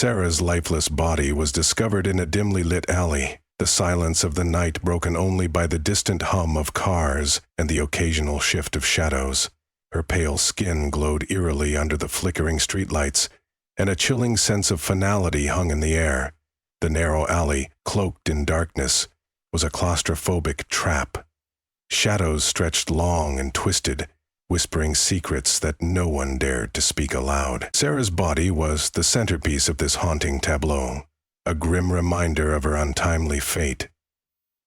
Sara's lifeless body was discovered in a dimly lit alley, the silence of the night broken only by the distant hum of cars and the occasional shift of shadows. Her pale skin glowed eerily under the flickering streetlights, and a chilling sense of finality hung in the air. The narrow alley, cloaked in darkness, was a claustrophobic trap. Shadows stretched long and twisted, whispering secrets that no one dared to speak aloud. Sara's body was the centerpiece of this haunting tableau, a grim reminder of her untimely fate.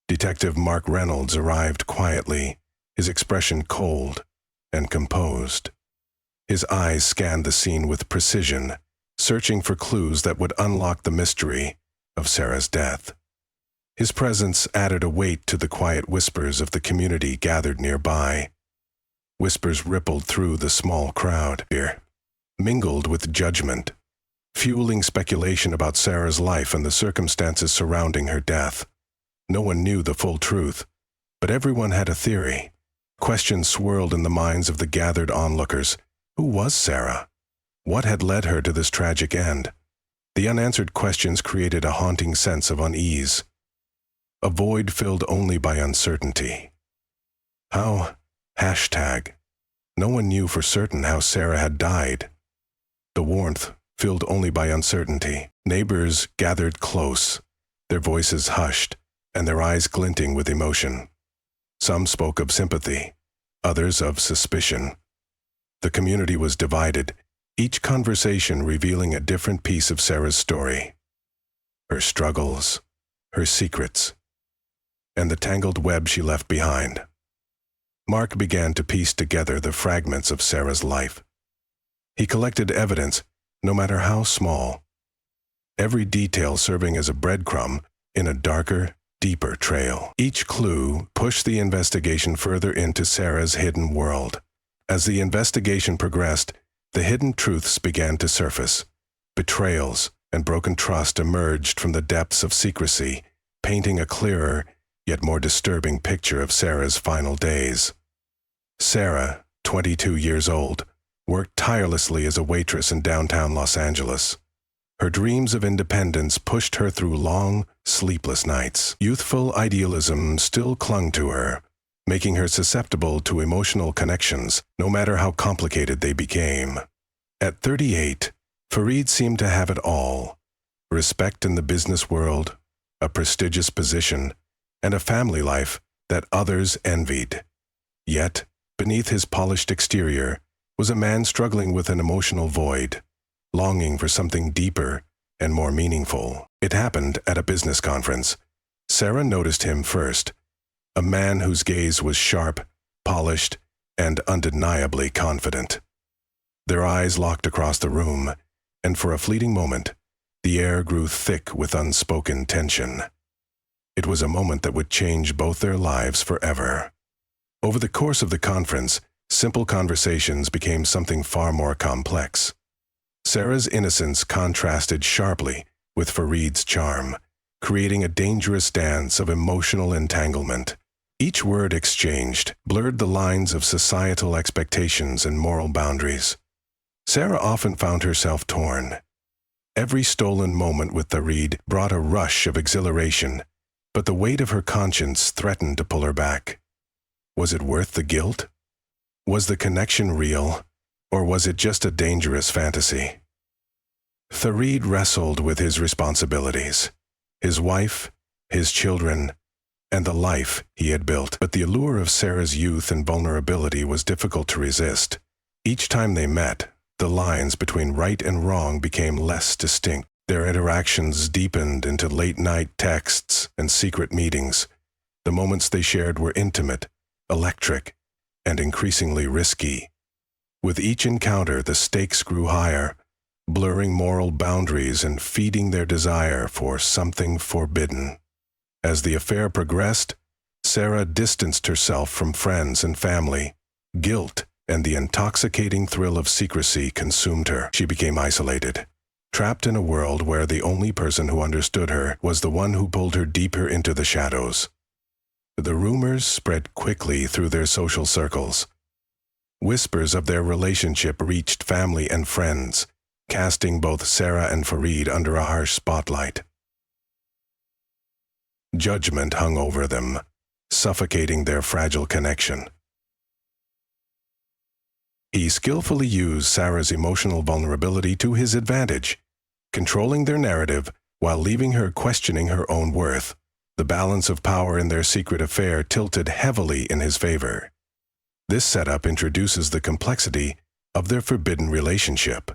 Detective Mark Reynolds arrived quietly, his expression cold and composed. His eyes scanned the scene with precision, searching for clues that would unlock the mystery of Sara's death. His presence added a weight to the quiet whispers of the community gathered nearby. Whispers rippled through the small crowd, mingled with judgment, fueling speculation about Sara's life and the circumstances surrounding her death. No one knew the full truth, but everyone had a theory. Questions swirled in the minds of the gathered onlookers. Who was Sara? What had led her to this tragic end? The unanswered questions created a haunting sense of unease, a void filled only by uncertainty. How? No one knew for certain how Sara had died. The warmth filled only by uncertainty. Neighbors gathered close, their voices hushed, and their eyes glinting with emotion. Some spoke of sympathy, others of suspicion. The community was divided, each conversation revealing a different piece of Sara's story. Her struggles, her secrets, and the tangled web she left behind. Mark began to piece together the fragments of Sara's life. He collected evidence, no matter how small, every detail serving as a breadcrumb in a darker, deeper trail. Each clue pushed the investigation further into Sara's hidden world. As the investigation progressed, the hidden truths began to surface. Betrayals and broken trust emerged from the depths of secrecy, painting a clearer, yet more disturbing picture of Sara's final days. Sara, 22 years old, worked tirelessly as a waitress in downtown Los Angeles. Her dreams of independence pushed her through long, sleepless nights. Youthful idealism still clung to her, making her susceptible to emotional connections, no matter how complicated they became. At 38, Farid seemed to have it all: respect in the business world, a prestigious position, and a family life that others envied. Yet, beneath his polished exterior was a man struggling with an emotional void, longing for something deeper and more meaningful. It happened at a business conference. Sara noticed him first, a man whose gaze was sharp, polished, and undeniably confident. Their eyes locked across the room, and for a fleeting moment, the air grew thick with unspoken tension. It was a moment that would change both their lives forever. Over the course of the conference, simple conversations became something far more complex. Sara's innocence contrasted sharply with Farid's charm, creating a dangerous dance of emotional entanglement. Each word exchanged blurred the lines of societal expectations and moral boundaries. Sara often found herself torn. Every stolen moment with Farid brought a rush of exhilaration, but the weight of her conscience threatened to pull her back. Was it worth the guilt? Was the connection real, or was it just a dangerous fantasy? Farid wrestled with his responsibilities, his wife, his children, and the life he had built. But the allure of Sara's youth and vulnerability was difficult to resist. Each time they met, the lines between right and wrong became less distinct. Their interactions deepened into late-night texts and secret meetings. The moments they shared were intimate, electric, and increasingly risky. With each encounter, the stakes grew higher, blurring moral boundaries and feeding their desire for something forbidden. As the affair progressed, Sara distanced herself from friends and family. Guilt and the intoxicating thrill of secrecy consumed her. She became isolated, trapped in a world where the only person who understood her was the one who pulled her deeper into the shadows. The rumors spread quickly through their social circles. Whispers of their relationship reached family and friends, casting both Sara and Farid under a harsh spotlight. Judgment hung over them, suffocating their fragile connection. He skillfully used Sara's emotional vulnerability to his advantage, controlling their narrative while leaving her questioning her own worth. The balance of power in their secret affair tilted heavily in his favor. This setup introduces the complexity of their forbidden relationship,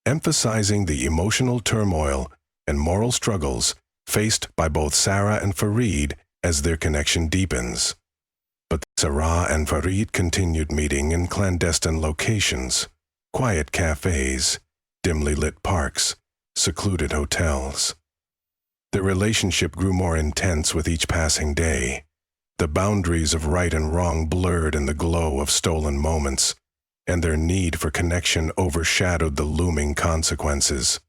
emphasizing the emotional turmoil and moral struggles faced by both Sara and Farid as their connection deepens. But Sara and Farid continued meeting in clandestine locations, quiet cafes, dimly lit parks, secluded hotels. Their relationship grew more intense with each passing day. The boundaries of right and wrong blurred in the glow of stolen moments, and their need for connection overshadowed the looming consequences.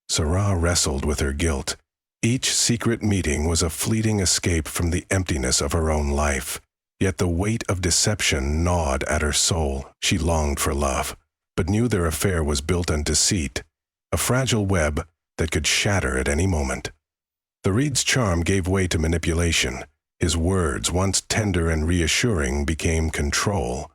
Sara wrestled with her guilt. Each secret meeting was a fleeting escape from the emptiness of her own life, yet the weight of deception gnawed at her soul. She longed for love, but knew their affair was built on deceit, a fragile web that could shatter at any moment. Farid's charm gave way to manipulation. His words, once tender and reassuring, became control.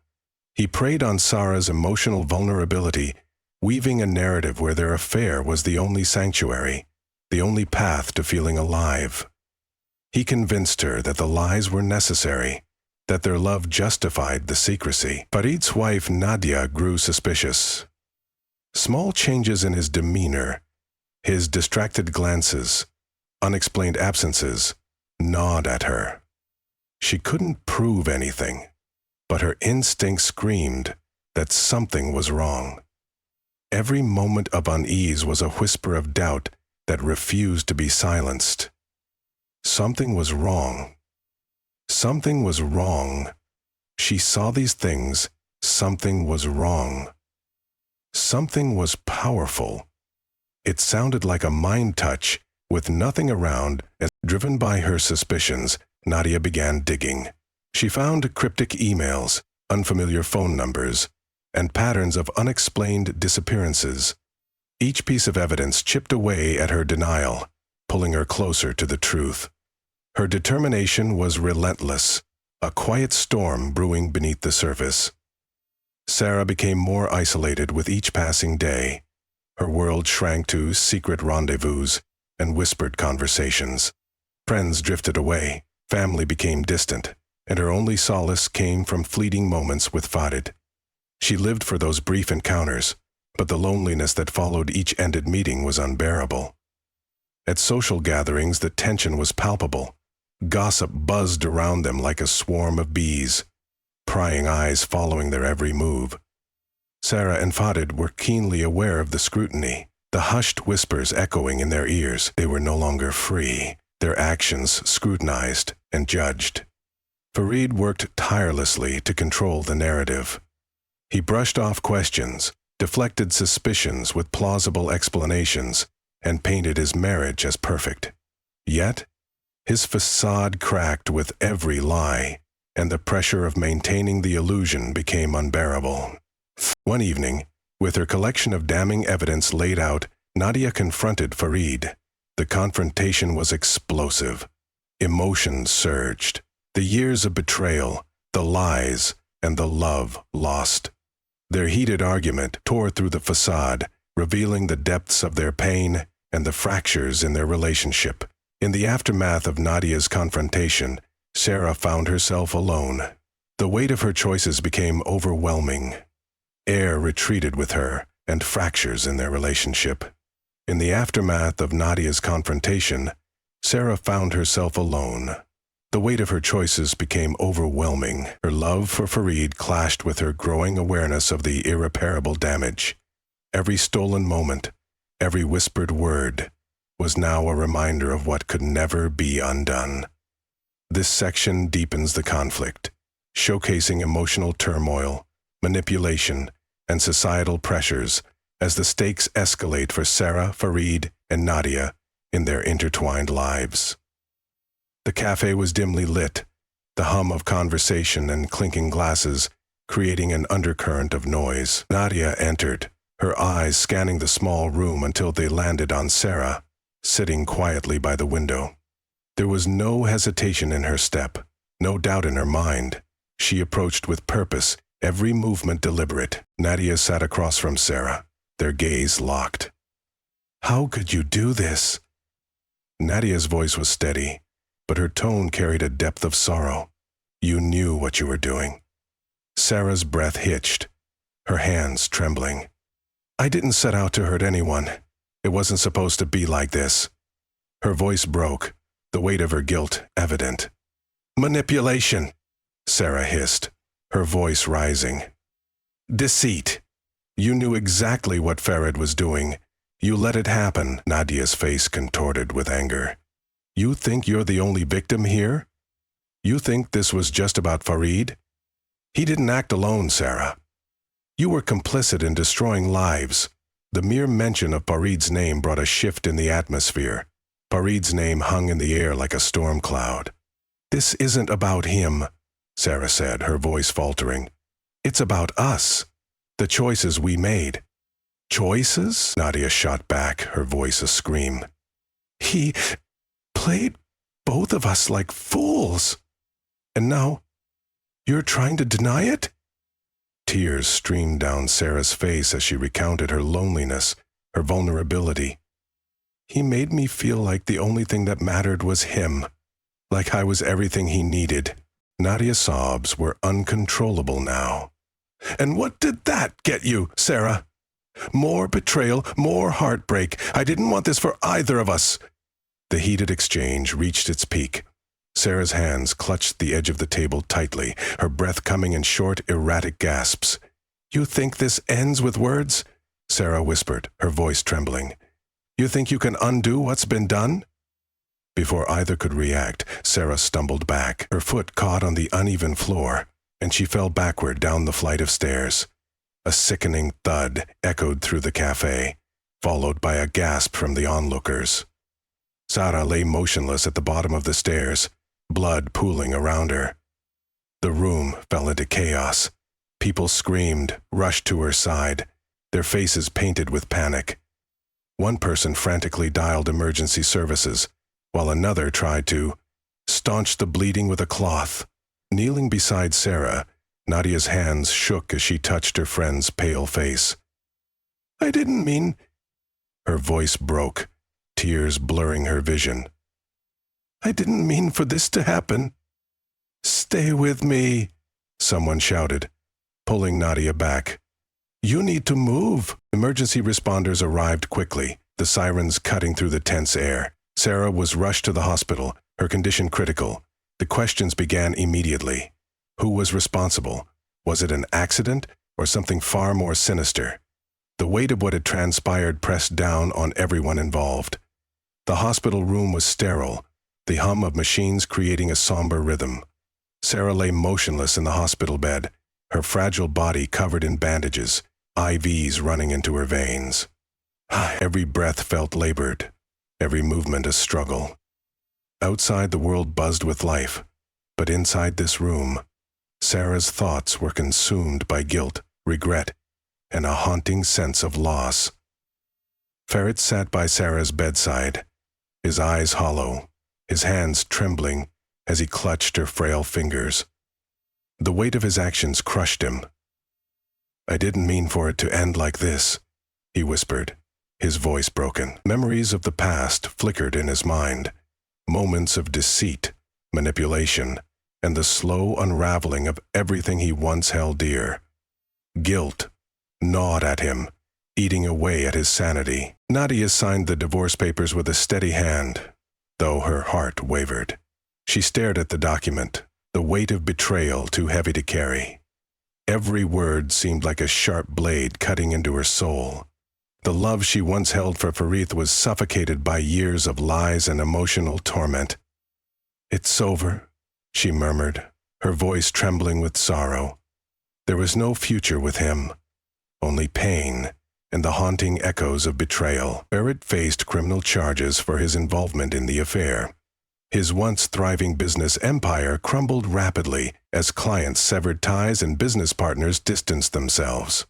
He preyed on Sara's emotional vulnerability, weaving a narrative where their affair was the only sanctuary, the only path to feeling alive. He convinced her that the lies were necessary, that their love justified the secrecy. Farid's wife, Nadia, grew suspicious. Small changes in his demeanor, his distracted glances, unexplained absences, gnawed at her. She couldn't prove anything, but her instinct screamed that something was wrong. Every moment of unease was a whisper of doubt that refused to be silenced. Something was wrong. Something was wrong. She saw these things. Something was wrong. Something was powerful. It sounded like a mind touch, with nothing around. As driven by her suspicions, Nadia began digging. She found cryptic emails, unfamiliar phone numbers, and patterns of unexplained disappearances. Each piece of evidence chipped away at her denial, pulling her closer to the truth. Her determination was relentless, a quiet storm brewing beneath the surface. Sara became more isolated with each passing day. Her world shrank to secret rendezvous and whispered conversations. Friends drifted away, family became distant, and her only solace came from fleeting moments with Farid. She lived for those brief encounters, but the loneliness that followed each ended meeting was unbearable. At social gatherings, the tension was palpable. Gossip buzzed around them like a swarm of bees, prying eyes following their every move. Sara and Farid were keenly aware of the scrutiny, the hushed whispers echoing in their ears. They were no longer free, their actions scrutinized and judged. Farid worked tirelessly to control the narrative. He brushed off questions, deflected suspicions with plausible explanations, and painted his marriage as perfect. Yet, his facade cracked with every lie, and the pressure of maintaining the illusion became unbearable. One evening, with her collection of damning evidence laid out, Nadia confronted Farid. The confrontation was explosive. Emotions surged. The years of betrayal, the lies, and the love lost. Their heated argument tore through the facade, revealing the depths of their pain and the fractures in their relationship. In the aftermath of Nadia's confrontation, Sara found herself alone. The weight of her choices became overwhelming. Air retreated with her, and fractures in their relationship. In the aftermath of Nadia's confrontation, Sara found herself alone. The weight of her choices became overwhelming. Her love for Farid clashed with her growing awareness of the irreparable damage. Every stolen moment, every whispered word, was now a reminder of what could never be undone. This section deepens the conflict, showcasing emotional turmoil, manipulation, and societal pressures as the stakes escalate for Sara, Farid, and Nadia in their intertwined lives. The cafe was dimly lit, the hum of conversation and clinking glasses creating an undercurrent of noise. Nadia entered, her eyes scanning the small room until they landed on Sara, sitting quietly by the window. There was no hesitation in her step, no doubt in her mind. She approached with purpose, every movement deliberate. Nadia sat across from Sara, their gaze locked. "How could you do this?" Nadia's voice was steady, but her tone carried a depth of sorrow. "You knew what you were doing." Sara's breath hitched, her hands trembling. "I didn't set out to hurt anyone. It wasn't supposed to be like this." Her voice broke, the weight of her guilt evident. "Manipulation," Sara hissed, her voice rising. "Deceit. You knew exactly what Farid was doing. You let it happen." Nadia's face contorted with anger. "You think you're the only victim here? You think this was just about Farid? He didn't act alone, Sara. You were complicit in destroying lives." The mere mention of Farid's name brought a shift in the atmosphere. Farid's name hung in the air like a storm cloud. "This isn't about him," Sara said, her voice faltering. "It's about us, the choices we made." "Choices?" Nadia shot back, her voice a scream. "He played both of us like fools. And now, you're trying to deny it?" Tears streamed down Sara's face as she recounted her loneliness, her vulnerability. "He made me feel like the only thing that mattered was him, like I was everything he needed." Nadia's sobs were uncontrollable now. "And what did that get you, Sara? More betrayal, more heartbreak. I didn't want this for either of us." The heated exchange reached its peak. Sara's hands clutched the edge of the table tightly, her breath coming in short, erratic gasps. "You think this ends with words?" Sara whispered, her voice trembling. "You think you can undo what's been done?" Before either could react, Sara stumbled back. Her foot caught on the uneven floor, and she fell backward down the flight of stairs. A sickening thud echoed through the cafe, followed by a gasp from the onlookers. Sara lay motionless at the bottom of the stairs, blood pooling around her. The room fell into chaos. People screamed, rushed to her side, their faces painted with panic. One person frantically dialed emergency services, while another tried to staunch the bleeding with a cloth. Kneeling beside Sara, Nadia's hands shook as she touched her friend's pale face. "I didn't mean—" Her voice broke, tears blurring her vision. "I didn't mean for this to happen." "Stay with me," someone shouted, pulling Nadia back. "You need to move." Emergency responders arrived quickly, the sirens cutting through the tense air. Sara was rushed to the hospital, her condition critical. The questions began immediately. Who was responsible? Was it an accident or something far more sinister? The weight of what had transpired pressed down on everyone involved. The hospital room was sterile, the hum of machines creating a somber rhythm. Sara lay motionless in the hospital bed, her fragile body covered in bandages, IVs running into her veins. Every breath felt labored, every movement a struggle. Outside the world buzzed with life, but inside this room, Sara's thoughts were consumed by guilt, regret, and a haunting sense of loss. Farid sat by Sara's bedside, his eyes hollow, his hands trembling as he clutched her frail fingers. The weight of his actions crushed him. "I didn't mean for it to end like this," he whispered, his voice broken. Memories of the past flickered in his mind, moments of deceit, manipulation, and the slow unraveling of everything he once held dear. Guilt gnawed at him, eating away at his sanity. Nadia signed the divorce papers with a steady hand, though her heart wavered. She stared at the document, the weight of betrayal too heavy to carry. Every word seemed like a sharp blade cutting into her soul. The love she once held for Farid was suffocated by years of lies and emotional torment. "It's over," she murmured, her voice trembling with sorrow. There was no future with him, only pain and the haunting echoes of betrayal. Farid faced criminal charges for his involvement in the affair. His once thriving business empire crumbled rapidly as clients severed ties and business partners distanced themselves.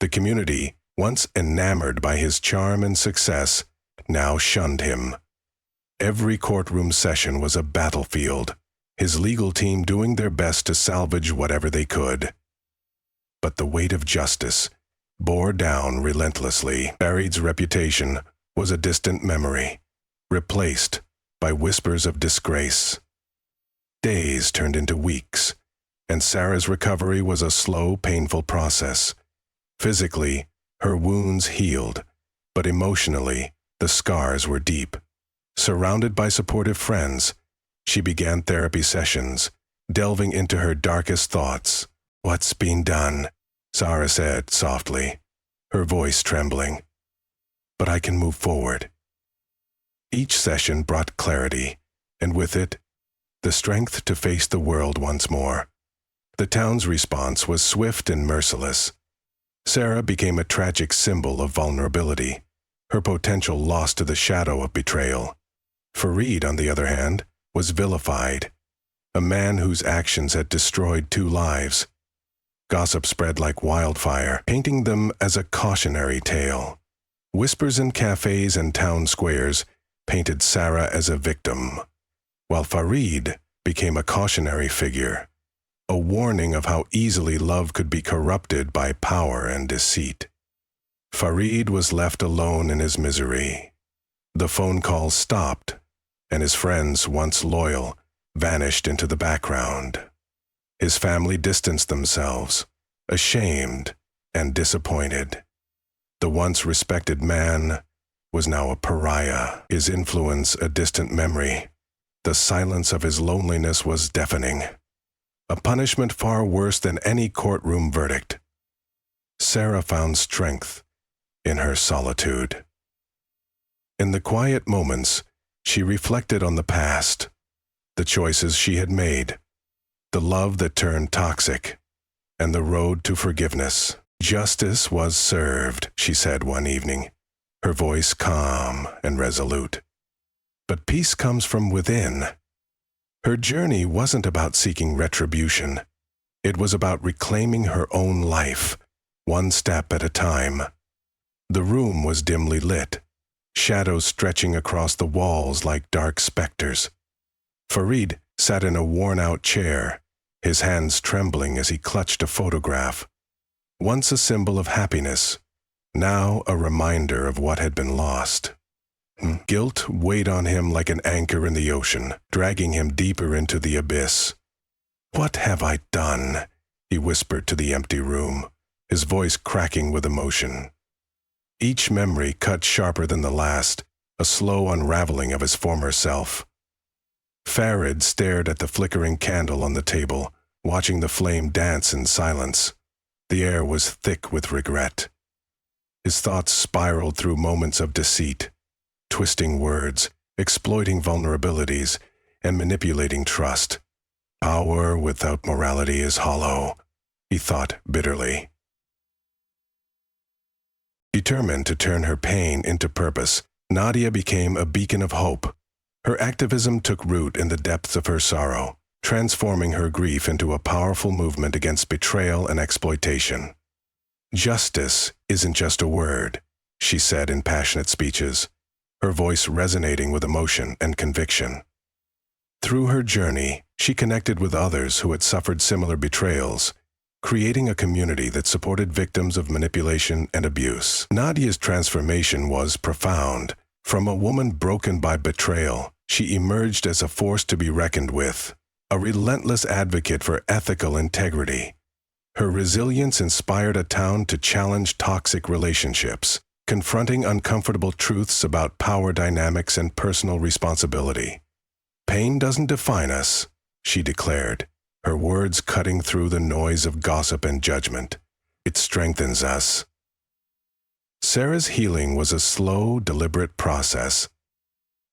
The community, once enamored by his charm and success, now shunned him. Every courtroom session was a battlefield, his legal team doing their best to salvage whatever they could. But the weight of justice bore down relentlessly. Farid's reputation was a distant memory, replaced by whispers of disgrace. Days turned into weeks, and Sara's recovery was a slow, painful process. Physically, her wounds healed, but emotionally, the scars were deep. Surrounded by supportive friends, she began therapy sessions, delving into her darkest thoughts. "What's been done?" Sara said softly, her voice trembling. "But I can move forward." Each session brought clarity, and with it, the strength to face the world once more. The town's response was swift and merciless. Sara became a tragic symbol of vulnerability, her potential lost to the shadow of betrayal. Farid, on the other hand, was vilified, a man whose actions had destroyed 2 lives. Gossip spread like wildfire, painting them as a cautionary tale. Whispers in cafes and town squares painted Sara as a victim, while Farid became a cautionary figure, a warning of how easily love could be corrupted by power and deceit. Farid was left alone in his misery. The phone calls stopped, and his friends, once loyal, vanished into the background. His family distanced themselves, ashamed and disappointed. The once respected man was now a pariah, his influence a distant memory. The silence of his loneliness was deafening, a punishment far worse than any courtroom verdict. Sara found strength in her solitude. In the quiet moments, she reflected on the past, the choices she had made, the love that turned toxic, and the road to forgiveness. "Justice was served," she said one evening, her voice calm and resolute. "But peace comes from within." Her journey wasn't about seeking retribution. It was about reclaiming her own life, one step at a time. The room was dimly lit, shadows stretching across the walls like dark specters. Farid sat in a worn-out chair, his hands trembling as he clutched a photograph. Once a symbol of happiness, now a reminder of what had been lost. Guilt weighed on him like an anchor in the ocean, dragging him deeper into the abyss. "What have I done?" he whispered to the empty room, his voice cracking with emotion. Each memory cut sharper than the last, a slow unraveling of his former self. Farid stared at the flickering candle on the table, watching the flame dance in silence. The air was thick with regret. His thoughts spiraled through moments of deceit, twisting words, exploiting vulnerabilities, and manipulating trust. "Power without morality is hollow," he thought bitterly. Determined to turn her pain into purpose, Nadia became a beacon of hope. Her activism took root in the depths of her sorrow, transforming her grief into a powerful movement against betrayal and exploitation. "Justice isn't just a word," she said in passionate speeches, her voice resonating with emotion and conviction. Through her journey, she connected with others who had suffered similar betrayals, creating a community that supported victims of manipulation and abuse. Nadia's transformation was profound. From a woman broken by betrayal, she emerged as a force to be reckoned with, a relentless advocate for ethical integrity. Her resilience inspired a town to challenge toxic relationships, confronting uncomfortable truths about power dynamics and personal responsibility. "Pain doesn't define us," she declared, her words cutting through the noise of gossip and judgment. "It strengthens us." Sara's healing was a slow, deliberate process.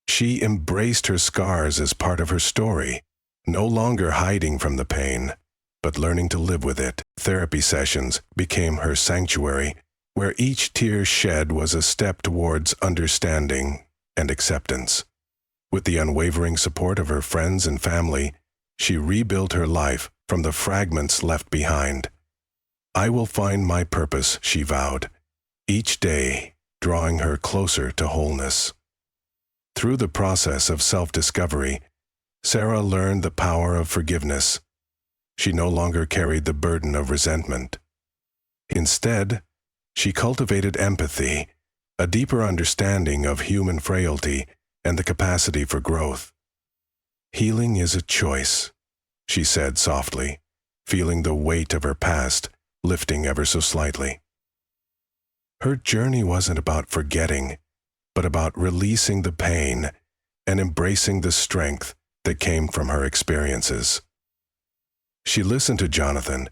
She embraced her scars as part of her story, no longer hiding from the pain, but learning to live with it. Therapy sessions became her sanctuary, where each tear shed was a step towards understanding and acceptance. With the unwavering support of her friends and family, she rebuilt her life from the fragments left behind. "I will find my purpose," she vowed, each day drawing her closer to wholeness. Through the process of self-discovery, Sara learned the power of forgiveness. She no longer carried the burden of resentment. Instead, she cultivated empathy, a deeper understanding of human frailty and the capacity for growth. "Healing is a choice," she said softly, feeling the weight of her past lifting ever so slightly. Her journey wasn't about forgetting, but about releasing the pain and embracing the strength that came from her experiences. She listened to Jonathan,